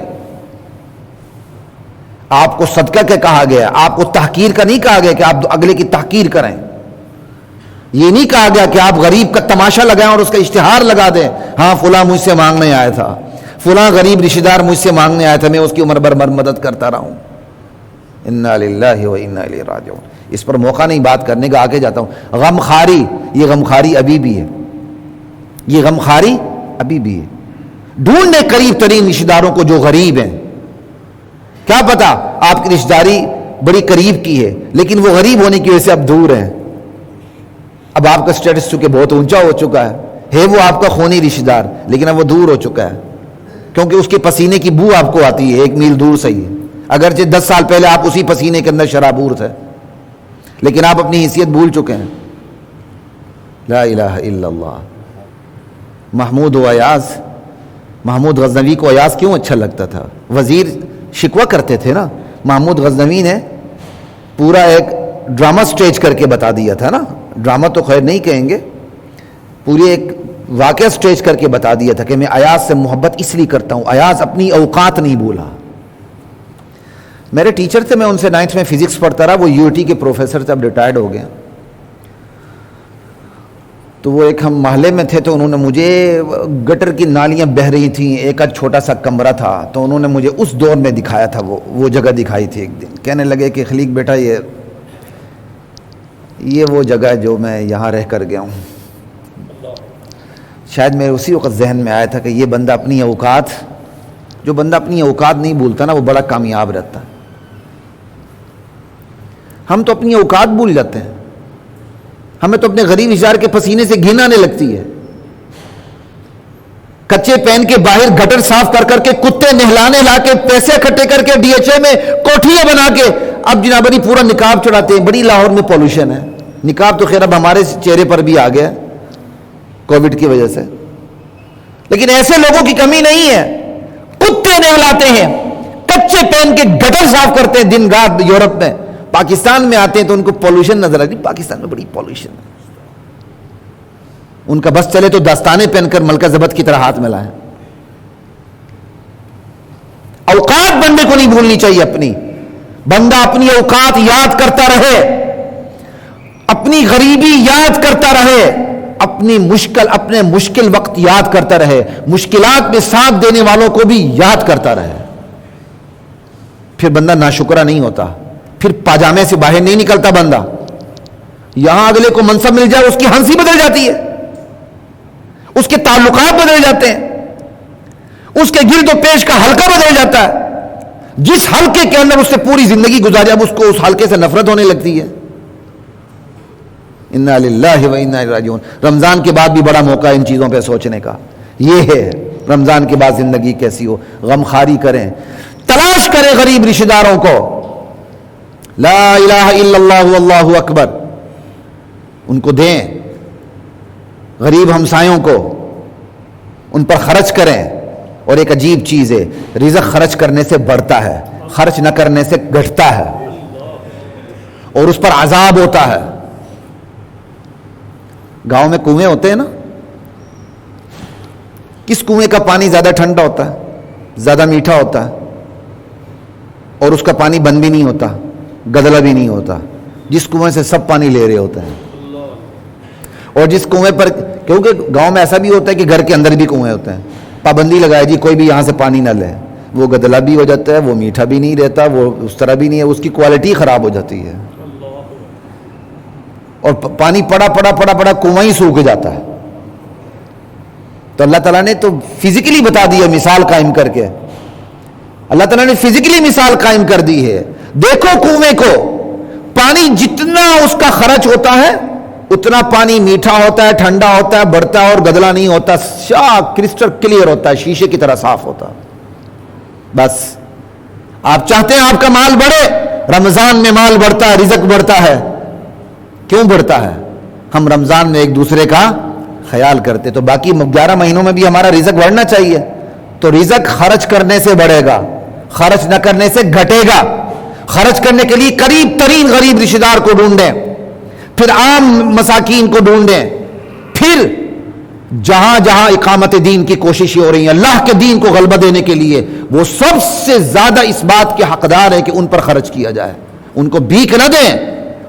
A: آپ کو صدقہ کیا کہا گیا, آپ کو تحقیر کا نہیں کہا گیا کہ آپ اگلے کی تحقیر کریں. یہ نہیں کہا گیا کہ آپ غریب کا تماشا لگائیں اور اس کا اشتہار لگا دیں, ہاں فلاں مجھ سے مانگنے آیا تھا, فلاں غریب رشتہ دار مجھ سے مانگنے آیا تھا, میں اس کی عمر بھر مدد کرتا رہا ہوں. انا للہ و انا الیہ راجعون. اس پر موقع نہیں بات کرنے کا, آگے جاتا ہوں. غمخواری, یہ غمخواری ابھی بھی ہے, یہ غمخواری ابھی بھی ہے. ڈھونڈنے قریب ترین رشتہ داروں کو جو غریب ہیں. کیا پتا آپ کی رشتہ داری بڑی قریب کی ہے, لیکن وہ غریب ہونے کی وجہ سے اب دور ہیں. اب آپ کا سٹیٹس چونکہ بہت اونچا ہو چکا ہے وہ آپ کا خونی رشتہ دار, لیکن اب وہ دور ہو چکا ہے, کیونکہ اس کے پسینے کی بو آپ کو آتی ہے 1 میل دور سے ہی, اگرچہ 10 سال پہلے آپ اسی پسینے کے اندر شرابور تھے, لیکن آپ اپنی حیثیت بھول چکے ہیں. لا الہ الا اللہ. محمود و ایاز, محمود غزنوی کو ایاز کیوں اچھا لگتا تھا؟ وزیر شکوہ کرتے تھے نا, محمود غزنوی نے پورا ایک ڈرامہ سٹیج کر کے بتا دیا تھا نا, ڈرامہ تو خیر نہیں کہیں گے, پوری ایک واقعہ سٹیج کر کے بتا دیا تھا کہ میں ایاز سے محبت اس لیے کرتا ہوں. ایاز اپنی اوقات نہیں بولا. میرے ٹیچر تھے, میں ان سے 9th میں فزکس پڑھتا رہا, وہ UT کے پروفیسر تھے, اب ریٹائرڈ ہو گئے. تو وہ ایک ہم محلے میں تھے, تو انہوں نے مجھے, گٹر کی نالیاں بہہ رہی تھیں, ایک چھوٹا سا کمرہ تھا, تو انہوں نے مجھے اس دور میں دکھایا تھا, وہ جگہ دکھائی تھی. ایک دن کہنے لگے کہ خلیق بیٹا یہ وہ جگہ ہے جو میں یہاں رہ کر گیا ہوں. شاید میرے اسی وقت ذہن میں آیا تھا کہ یہ بندہ اپنی اوقات, جو بندہ اپنی اوقات نہیں بھولتا نا, وہ بڑا کامیاب رہتا ہے. ہم تو اپنی اوقات بھول جاتے ہیں, ہمیں تو اپنے غریب اشار کے پسینے سے گھن آنے لگتی ہے. کچے پہن کے باہر گٹر صاف کر کر کے, کتے نہلانے لا کے, پیسے اکٹھے کر کے, DHA میں کوٹھیاں بنا کے, اب جناب علی پورا نقاب چڑھاتے ہیں. بڑی لاہور میں پولوشن ہے, نقاب تو خیر اب ہمارے چہرے پر بھی آ گیا کووڈ کی وجہ سے, لیکن ایسے لوگوں کی کمی نہیں ہے. کتے نہلاتے ہیں, کچے پہن کے گٹر صاف کرتے ہیں دن رات. یورپ میں, پاکستان میں آتے ہیں تو ان کو پولوشن نظر آتی. پاکستان میں بڑی پولوشن ہے, ان کا بس چلے تو دستانے پہن کر ملکہ زبد کی طرح ہاتھ میں لائیں. اوقات بندے کو نہیں بھولنی چاہیے اپنی. بندہ اپنی اوقات یاد کرتا رہے, اپنی غریبی یاد کرتا رہے, اپنے مشکل وقت یاد کرتا رہے, مشکلات میں ساتھ دینے والوں کو بھی یاد کرتا رہے. پھر بندہ ناشکرا نہیں ہوتا, پھر پاجامے سے باہر نہیں نکلتا بندہ. یہاں اگلے کو منصب مل جائے, اس کی ہنسی بدل جاتی ہے, اس کے تعلقات بدل جاتے ہیں, اس کے گرد و پیش کا حلقہ بدل جاتا ہے. جس حلقے کے اندر اس سے پوری زندگی گزاری, اب اس کو اس حلقے سے نفرت ہونے لگتی ہے. انا للہ و انا الیہ راجعون. رمضان کے بعد بھی بڑا موقع ہے ان چیزوں پہ سوچنے کا. یہ ہے رمضان کے بعد زندگی کیسی ہو. غمخواری کریں, تلاش کریں غریب رشتہ داروں کو. لا الہ الا اللہ واللہ اکبر, ان کو دیں. غریب ہمسایوں کو, ان پر خرچ کریں. اور ایک عجیب چیز ہے, رزق خرچ کرنے سے بڑھتا ہے, خرچ نہ کرنے سے گھٹتا ہے, اور اس پر عذاب ہوتا ہے. گاؤں میں کنویں ہوتے ہیں نا, کس کنویں کا پانی زیادہ ٹھنڈا ہوتا ہے, زیادہ میٹھا ہوتا ہے, اور اس کا پانی بند بھی نہیں ہوتا, گدلا بھی نہیں ہوتا. جس کنویں سے سب پانی لے رہے ہوتے ہیں. اور جس کنویں پر, کیونکہ گاؤں میں ایسا بھی ہوتا ہے کہ گھر کے اندر بھی کنویں ہوتے ہیں, پابندی لگائے جی کوئی بھی یہاں سے پانی نہ لے, وہ گدلا بھی ہو جاتا ہے, وہ میٹھا بھی نہیں رہتا, وہ اس طرح بھی نہیں ہے, اس کی کوالٹی خراب ہو جاتی ہے, اور پانی پڑا کنواں ہی سوکھ جاتا ہے. تو اللہ تعالیٰ نے تو فزیکلی بتا دیا, مثال قائم کر کے اللہ تعالیٰ نے فزیکلی مثال قائم کر دی ہے. دیکھو کنویں کو, پانی جتنا اس کا خرچ ہوتا ہے اتنا پانی میٹھا ہوتا ہے, ٹھنڈا ہوتا ہے, بڑھتا ہے, اور گدلا نہیں ہوتا, کرسٹل کلیئر ہوتا ہے, شیشے کی طرح صاف ہوتا ہے. بس آپ چاہتے ہیں آپ کا مال بڑھے, رمضان میں مال بڑھتا ہے، رزق بڑھتا ہے. کیوں بڑھتا ہے؟ ہم رمضان میں ایک دوسرے کا خیال کرتے. تو باقی 11 مہینوں میں بھی ہمارا رزق بڑھنا چاہیے. تو رزق خرچ کرنے سے بڑھے گا، خرچ نہ کرنے سے گھٹے گا. خرچ کرنے کے لیے قریب ترین غریب رشتہ دار کو ڈھونڈیں، پھر عام مساکین کو ڈھونڈیں، پھر جہاں جہاں اقامت دین کی کوششیں ہو رہی ہیں اللہ کے دین کو غلبہ دینے کے لیے، وہ سب سے زیادہ اس بات کے حقدار ہے کہ ان پر خرچ کیا جائے. ان کو بھیک نہ دیں،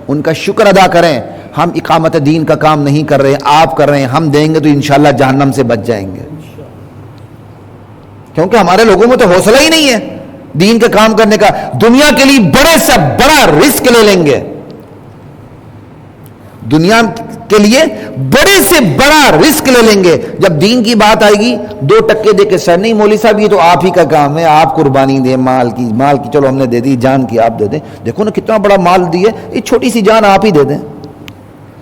A: ان کا شکر ادا کریں. ہم اقامت دین کا کام نہیں کر رہے، آپ کر رہے ہیں. ہم دیں گے تو انشاءاللہ جہنم سے بچ جائیں گے، کیونکہ ہمارے لوگوں میں تو حوصلہ ہی نہیں ہے دین کا کام کرنے کا. دنیا کے لیے بڑے سے بڑا رسک لے لیں گے، دنیا کے لیے بڑے سے بڑا رسک لے لیں گے. جب دین کی بات آئے گی 2 ٹکے دے کے سر نہیں مولوی صاحب یہ تو آپ ہی کا کام ہے، آپ قربانی دیں مال کی چلو ہم نے دے دی، جان کی آپ دے دیں. دیکھو نا کتنا بڑا مال دیے، یہ چھوٹی سی جان آپ ہی دے دیں.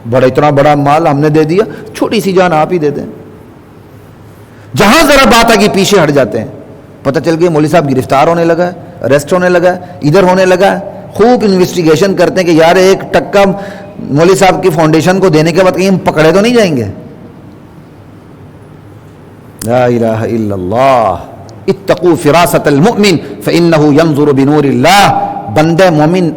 A: بڑا اتنا بڑا مال ہم نے دے دیا، چھوٹی سی جان آپ ہی دے دیں. جہاں ذرا بات آگے پیچھے ہٹ جاتے ہیں. پتہ چل گیا مولوی صاحب گرفتار ہونے لگا ہے، اریسٹ ہونے لگا ہے، ادھر ہونے لگا ہے. خوب انویسٹیگیشن کرتے ہیں کہ یار 1 ٹکا مولوی صاحب کی فاؤنڈیشن کو دینے کے بعد کہیں ہم پکڑے تو نہیں جائیں گے. لا الہ الا اللہ. اتقوا فراست المؤمن فانہ ینظر بنور اللہ. بندہ مومن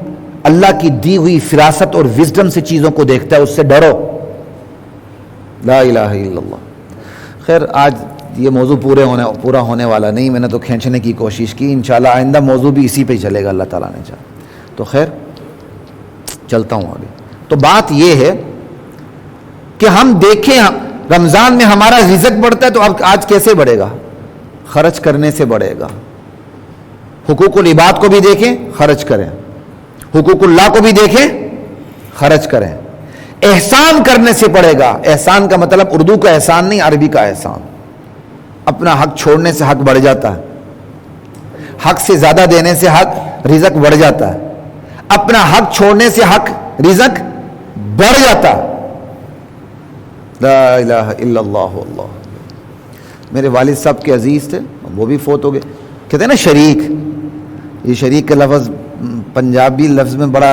A: اللہ کی دی ہوئی فراست اور وزڈم سے چیزوں کو دیکھتا ہے، اس سے ڈرو. لا الہ الا اللہ. خیر آج یہ موضوع پورا ہونے والا نہیں، میں نے تو کھینچنے کی کوشش کی. انشاءاللہ آئندہ موضوع بھی اسی پہ چلے گا اللہ تعالیٰ نے چاہا تو. خیر چلتا ہوں آگے. تو بات یہ ہے کہ ہم دیکھیں رمضان میں ہمارا رزق بڑھتا ہے تو اب آج کیسے بڑھے گا؟ خرچ کرنے سے بڑھے گا. حقوق العباد کو بھی دیکھیں، خرچ کریں. حقوق اللہ کو بھی دیکھیں، خرچ کریں. احسان کرنے سے پڑے گا. احسان کا مطلب اردو کا احسان نہیں، عربی کا احسان. اپنا حق چھوڑنے سے حق بڑھ جاتا ہے، حق سے زیادہ دینے سے حق رزق بڑھ جاتا ہے. اپنا حق چھوڑنے سے حق رزق بڑھ جاتا. لا الہ الا اللہ. اللہ. میرے والد صاحب کے عزیز تھے، وہ بھی فوت ہو گئے. کہتے ہیں نا شریک، یہ شریک کا لفظ پنجابی لفظ میں بڑا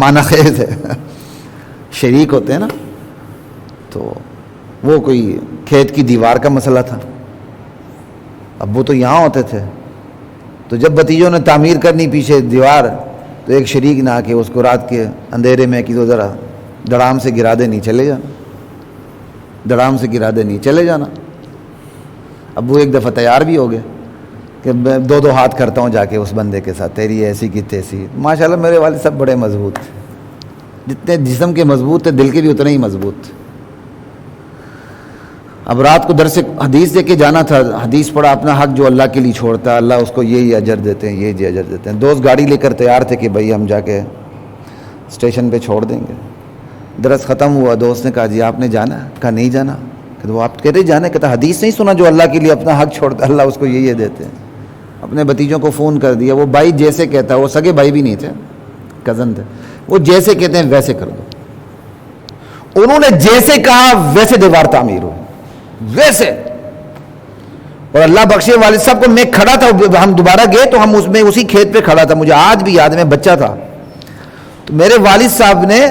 A: معنی خیز ہے. شریک ہوتے ہیں نا، تو وہ کوئی کھیت کی دیوار کا مسئلہ تھا. اب وہ تو یہاں ہوتے تھے، تو جب بھتیجوں نے تعمیر کرنی پیچھے دیوار، تو ایک شریک نہ کہ اس کو رات کے اندھیرے میں کہ ذرا دڑام سے گرا دے، نہیں چلے جانا، دڑام سے گرا دے، نہیں چلے جانا. اب وہ ایک دفعہ تیار بھی ہو گئے کہ میں 2 ہاتھ کرتا ہوں جا کے اس بندے کے ساتھ، تیری ایسی کی تیسی. ماشاءاللہ میرے والد صاحب بڑے مضبوط تھے، جتنے جسم کے مضبوط تھے دل کے بھی اتنے ہی مضبوط تھے. اب رات کو درس حدیث دے کے جانا تھا. حدیث پڑھا، اپنا حق جو اللہ کے لیے چھوڑتا ہے اللہ اس کو یہ اجر دیتے ہیں، یہ اجر دیتے ہیں. دوست گاڑی لے کر تیار تھے کہ بھائی ہم جا کے اسٹیشن پہ چھوڑ دیں گے. درس ختم ہوا، دوست نے کہا جی آپ نے جانا ہے؟ کہا نہیں جانا. کہ وہ آپ کہتے جانا ہے؟ کہتا حدیث نہیں سنا جو اللہ کے لیے اپنا حق چھوڑتا ہے اللہ اس کو یہ دیتے ہیں. اپنے بھتیجوں کو فون کر دیا. وہ بھائی جیسے کہتا ہے، وہ سگے بھائی بھی نہیں تھے، کزن تھے. وہ جیسے کہتے ہیں ویسے کر دو. انہوں نے جیسے کہا ویسے دیوار تعمیر ہو، ویسے. اور اللہ بخشے والد صاحب کو، میں کھڑا تھا، ہم دوبارہ گئے تو ہم میں اسی کھیت پہ کھڑا تھا، مجھے آج بھی یاد ہے، میں بچہ تھا. تو میرے والد صاحب نے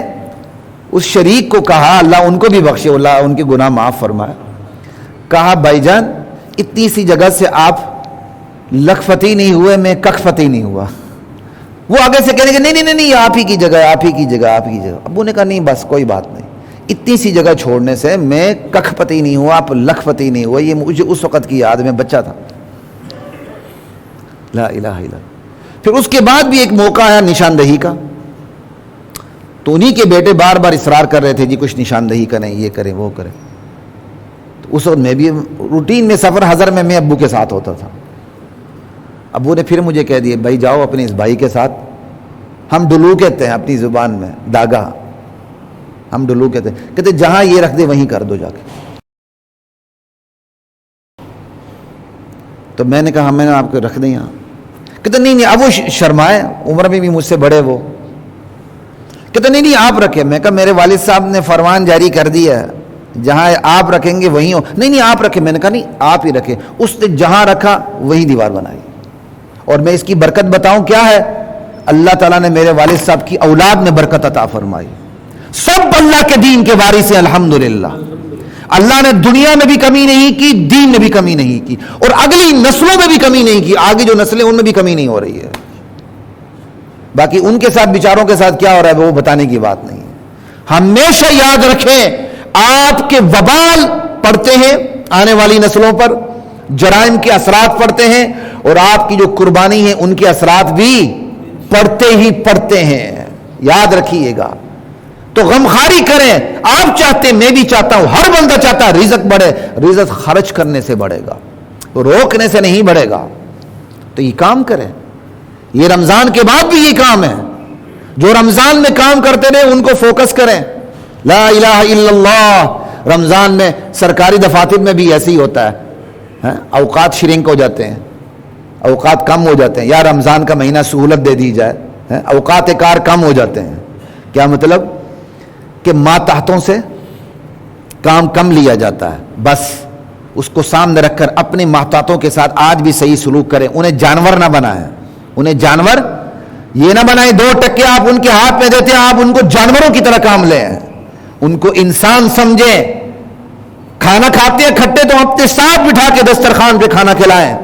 A: اس شریک کو کہا، اللہ ان کو بھی بخشے، اللہ ان کے گناہ معاف فرمائے، کہا بھائی جان اتنی سی جگہ سے آپ لکھپتی نہیں ہوئے، میں ککھپتی نہیں ہوا. وہ آگے سے کہنے کہ نہیں آپ ہی کی جگہ، آپ ہی کی جگہ، آپ ہی کی جگہ. ابو نے کہا نہیں بس کوئی بات نہیں، اتنی سی جگہ چھوڑنے سے میں ککھپتی نہیں ہوا، آپ لکھپتی نہیں ہوا. یہ مجھے اس وقت کی یاد، میں بچہ تھا. لا الہ الا اللہ. پھر اس کے بعد بھی ایک موقع آیا نشاندہی کا، تو انہی کے بیٹے بار بار اصرار کر رہے تھے جی کچھ نشاندہی کا نہیں، یہ کریں وہ کریں. تو اس وقت میں بھی روٹین میں سفر حضر میں ابو کے ساتھ ہوتا تھا. ابو نے پھر مجھے کہہ دیا بھائی جاؤ اپنے اس بھائی کے ساتھ، ہم ڈلو کہتے ہیں اپنی زبان میں، داغا ہم ڈلو کہتے ہیں، کہتے جہاں یہ رکھ دے وہیں کر دو جا کے. تو میں نے کہا میں نے آپ کو رکھ دیں یہاں. کہتے نہیں اب وہ شرمائے، عمر میں بھی مجھ سے بڑے وہ. کہتے نہیں آپ رکھیں. میں کہا میرے والد صاحب نے فرمان جاری کر دیا ہے جہاں آپ رکھیں گے وہیں ہو. نہیں آپ رکھیں. میں نے کہا نہیں آپ ہی رکھیں. اس نے جہاں رکھا وہی دیوار بنائی. اور میں اس کی برکت بتاؤں کیا ہے؟ اللہ تعالیٰ نے میرے والد صاحب کی اولاد میں برکت عطا فرمائی، سب اللہ کے دین کے وارث ہیں الحمدللہ۔ اللہ نے دنیا میں بھی کمی نہیں کی، دین میں بھی کمی نہیں کی، اور اگلی نسلوں میں بھی کمی نہیں کی، آگے جو نسلیں ان میں بھی کمی نہیں ہو رہی ہے۔ باقی ان کے ساتھ بیچاروں کے ساتھ کیا ہو رہا ہے وہ بتانے کی بات نہیں ہے۔ ہمیشہ یاد رکھیں آپ کے وبال پڑتے ہیں آنے والی نسلوں پر، جرائم کے اثرات پڑتے ہیں، اور آپ کی جو قربانی ہے ان کے اثرات بھی پڑتے ہی پڑتے ہیں، یاد رکھیے گا۔ تو غمخواری کریں، آپ چاہتے ہیں، میں بھی چاہتا ہوں، ہر بندہ چاہتا ہے رزق بڑھے، رزق خرچ کرنے سے بڑھے گا، روکنے سے نہیں بڑھے گا۔ تو یہ کام کریں، یہ رمضان کے بعد بھی یہ کام ہے، جو رمضان میں کام کرتے رہے ان کو فوکس کریں۔ لا الہ الا اللہ، رمضان میں سرکاری دفاتر میں بھی ایسے ہی ہوتا ہے، اوقات شرنک ہو جاتے ہیں، اوقات کم ہو جاتے ہیں، یا رمضان کا مہینہ سہولت دے دی جائے، اوقات کار کم ہو جاتے ہیں۔ کیا مطلب؟ کہ ماتحتوں سے کام کم لیا جاتا ہے، بس اس کو سامنے رکھ کر اپنے ماتحتوں کے ساتھ آج بھی صحیح سلوک کریں، انہیں جانور نہ بنائیں، انہیں جانور یہ نہ بنائیں 2 ٹکے آپ ان کے ہاتھ میں دیتے ہیں، آپ ان کو جانوروں کی طرح کام لیں، ان کو انسان سمجھیں۔ کھانا کھاتے ہیں کھٹے تو اپنے ساتھ بٹھا کے دسترخوان پہ کھانا کھلائیں۔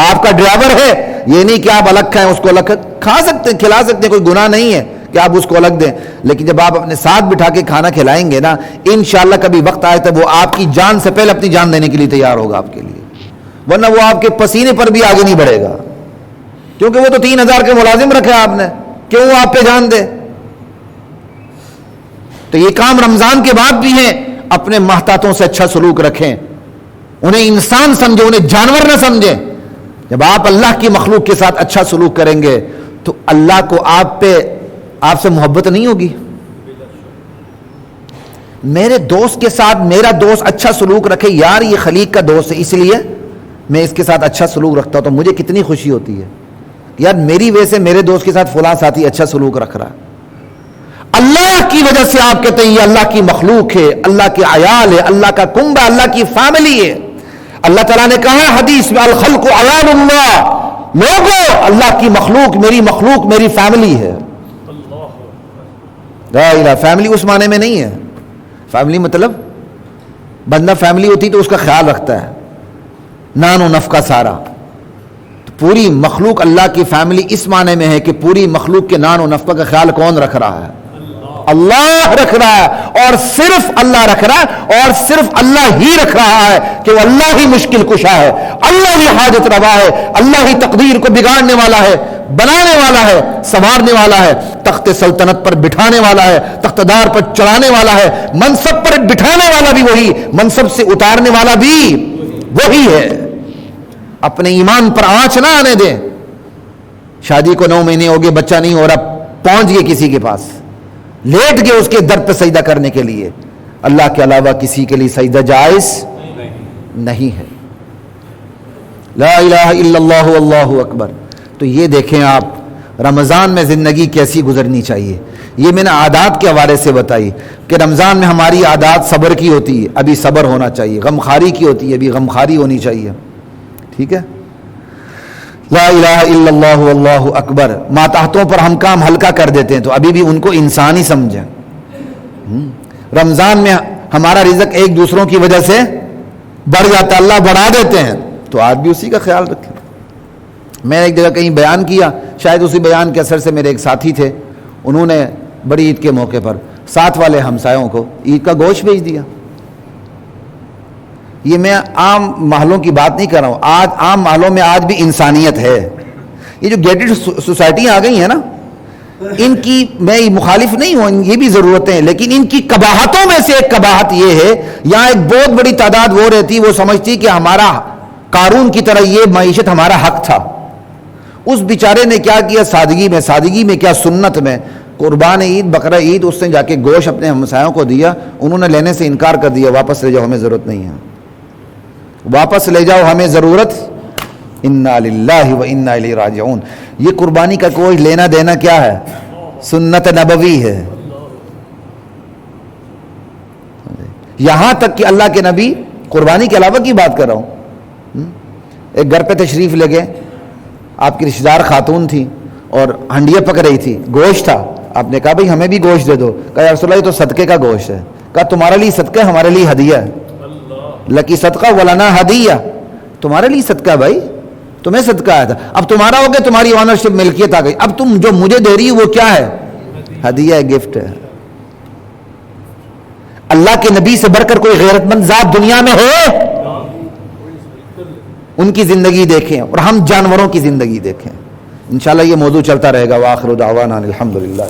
A: آپ کا ڈرائیور ہے، یہ نہیں کہ آپ الگ کھائیں، اس کو الگ کھا سکتے ہیں، کھلا سکتے ہیں، کوئی گناہ نہیں ہے کہ آپ اس کو الگ دیں، لیکن جب آپ اپنے ساتھ بٹھا کے کھانا کھلائیں گے نا، انشاءاللہ کبھی وقت آئے تو وہ آپ کی جان سے پہلے اپنی جان دینے کے لیے تیار ہوگا آپ کے لیے، ورنہ وہ آپ کے پسینے پر بھی آگے نہیں بڑھے گا، کیونکہ وہ تو 3000 کے ملازم رکھے آپ نے، کیوں آپ پہ جان دے؟ تو یہ کام رمضان کے بعد بھی ہیں، اپنے محتاطوں سے اچھا سلوک رکھیں، انہیں انسان سمجھیں، انہیں جانور نہ سمجھیں۔ جب آپ اللہ کی مخلوق کے ساتھ اچھا سلوک کریں گے تو اللہ کو آپ سے محبت نہیں ہوگی۔ میرے دوست کے ساتھ میرا دوست اچھا سلوک رکھے، یار یہ خلیق کا دوست ہے اس لیے میں اس کے ساتھ اچھا سلوک رکھتا ہوں، تو مجھے کتنی خوشی ہوتی ہے، یار میری وجہ سے میرے دوست کے ساتھ فلاں ساتھی اچھا سلوک رکھ رہا ہے۔ اللہ کی وجہ سے آپ کہتے ہیں یہ اللہ کی مخلوق ہے، اللہ کے عیال ہے، اللہ کا کنبہ، اللہ کی فیملی ہے۔ اللہ تعالیٰ نے کہا ہے حدیث میں الخلق عیال اللہ، لوگوں اللہ کی مخلوق میری فیملی ہے۔ لا الہ، فیملی اس معنی میں نہیں ہے، فیملی مطلب بندہ فیملی ہوتی تو اس کا خیال رکھتا ہے، نان و نفقہ سارا، تو پوری مخلوق اللہ کی فیملی اس معنی میں ہے کہ پوری مخلوق کے نان و نفقہ کا خیال کون رکھ رہا ہے؟ اللہ رکھ رہا ہے، اور صرف اللہ رکھ رہا ہے، اور صرف اللہ ہی رکھ رہا ہے کہ وہ اللہ ہی مشکل کشا ہے، اللہ ہی حاجت روا ہے، اللہ ہی تقدیر کو بگاڑنے والا ہے، بنانے والا ہے، سنوارنے والا ہے، تخت سلطنت پر بٹھانے والا ہے، تختدار پر چڑھانے والا ہے، منصب پر بٹھانے والا بھی وہی، منصب سے اتارنے والا بھی وہی ہے۔ اپنے ایمان پر آنچ نہ آنے دیں۔ شادی کو 9 مہینے ہو گئے، بچہ نہیں ہو رہا، پہنچ گئے کسی کے پاس، لیٹ گئے اس کے در پہ سجدہ کرنے کے لیے، اللہ کے علاوہ کسی کے لیے سجدہ جائز نہیں ہے۔ لا الہ الا اللہ واللہ اکبر۔ تو یہ دیکھیں آپ رمضان میں زندگی کیسی گزرنی چاہیے۔ یہ میں نے عادات کے حوالے سے بتائی کہ رمضان میں ہماری عادات صبر کی ہوتی ہے، ابھی صبر ہونا چاہیے، غمخواری کی ہوتی ہے، ابھی غمخواری ہونی چاہیے، ٹھیک ہے۔ لا الہ الا اللہ واللہ اکبر۔ ماتحتوں پر ہم کام ہلکا کر دیتے ہیں تو ابھی بھی ان کو انسان ہی سمجھیں۔ رمضان میں ہمارا رزق ایک دوسروں کی وجہ سے بڑھ جاتا ہے، اللہ بڑھا دیتے ہیں، تو آج بھی اسی کا خیال رکھیں۔ میں نے ایک جگہ کہیں بیان کیا، شاید اسی بیان کے اثر سے میرے ایک ساتھی تھے، انہوں نے بڑی عید کے موقع پر ساتھ والے ہمسایوں کو عید کا گوشت بھیج دیا۔ یہ میں عام محلوں کی بات نہیں کر رہا ہوں، آج عام محلوں میں آج بھی انسانیت ہے۔ یہ جو گیٹڈ سوسائٹیاں آ گئی ہیں نا، ان کی میں مخالف نہیں ہوں، یہ بھی ضرورتیں ہیں، لیکن ان کی قباحتوں میں سے ایک قباحت یہ ہے، یہاں ایک بہت بڑی تعداد وہ رہتی، وہ سمجھتی کہ ہمارا قارون کی طرح یہ معیشت ہمارا حق تھا۔ اس بیچارے نے کیا کیا، سادگی میں کیا، سنت میں قربان عید، بقرہ عید، اس نے جا کے گوشت اپنے ہمسایوں کو دیا، انہوں نے لینے سے انکار کر دیا، واپس لے جاؤ، ہمیں ضرورت نہیں ہے، واپس لے جاؤ، ہمیں ضرورت، انا للہ و انا الیہ راجعون۔ یہ قربانی کا کوئی لینا دینا کیا ہے؟ سنت نبوی ہے۔ یہاں تک کہ اللہ کے نبی، قربانی کے علاوہ کی بات کر رہا ہوں، ایک گھر پہ تشریف لے گئے، آپ کی رشتہ دار خاتون تھی، اور ہنڈیا پک رہی تھی, گوشت تھا. آپ نے کہا بھائی ہمیں بھی گوشت دے دو. کہا یا رسول اللہ یہ تو صدقے کا گوشت ہے. کہا تمہارے لیے صدقہ ہے, ہمارے لیے ہدیہ ہے. لکی صدقہ ولنا ہدیہ, تمہارے لیے صدقہ بھائی, تمہیں صدقہ آیا تھا, اب تمہارا ہو گیا, تمہاری آنرشپ ملکیت آ گئی, اب تم جو مجھے دے رہی ہو وہ کیا ہے؟ ہدیہ ہے, گفٹ ہے. اللہ کے نبی سے بڑھ کر کوئی غیرت مند ذات دنیا میں ہے؟ ان کی زندگی دیکھیں اور ہم جانوروں کی زندگی دیکھیں. انشاءاللہ یہ موضوع چلتا رہے گا. وآخر دعوانا الحمدللہ.